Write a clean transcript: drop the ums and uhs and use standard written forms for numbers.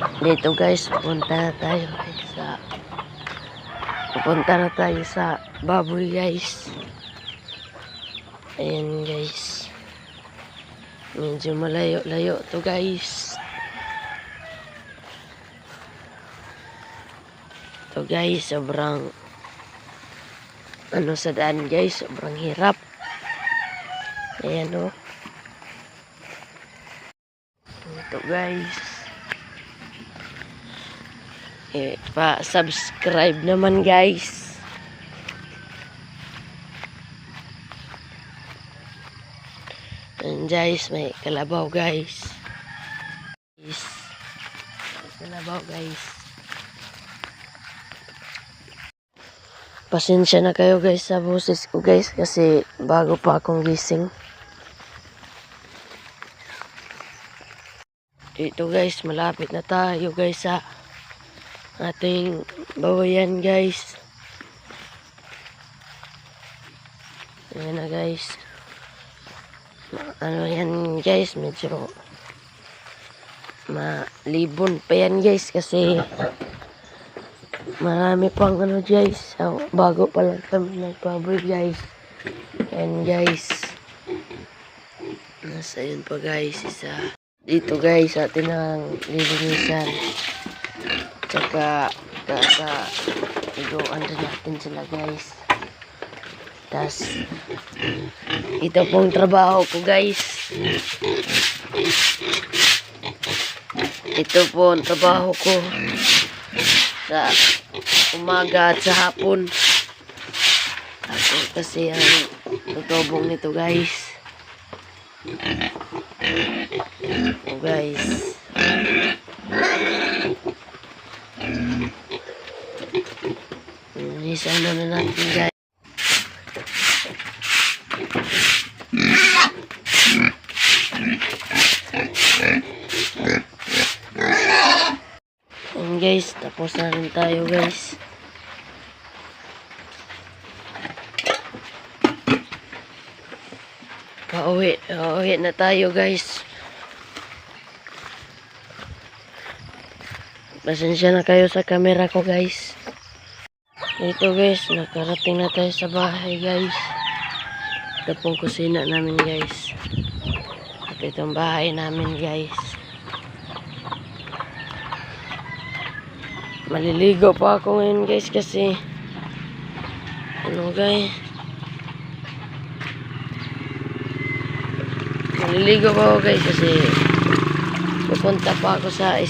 Dito guys, pupunta na tayo sa baboy guys. Ayan guys. Medyo malayo-layo to guys. Ito guys, sobrang sa daan guys, sobrang hirap. Ayan o. Ito guys. Pa-subscribe naman guys. And guys, may kalabaw guys. Kalabaw guys. Pasensya na kayo guys sa boses ko guys kasi bago pa akong gising. Dito guys, malapit na tayo guys sa ating bawayan guys. Ayan na guys. Yan guys, medyo malibon pa yan guys kasi marami pang guys. Bago pa lang kami nagbaboy guys. Ayan guys. Nasa yun pa guys, isa. Dito guys, atin ang lilinisan. Tsaka iguan rin natin sila guys. Tas ito pong trabaho ko guys. Ito po ang trabaho ko sa umaga at sa hapon. Ako kasi ang tutubong nito guys. Oh guys. Isang na natin guys. And guys, tapos na rin tayo guys. Pauwi na tayo guys. Pasensya na kayo sa camera ko guys. Ito guys, nakarating na tayo sa bahay guys. Ito pong kusina namin guys. At itong bahay namin guys. Maliligo pa ako ngayon guys kasi maliligo pa ako guys kasi pupunta pa ako sa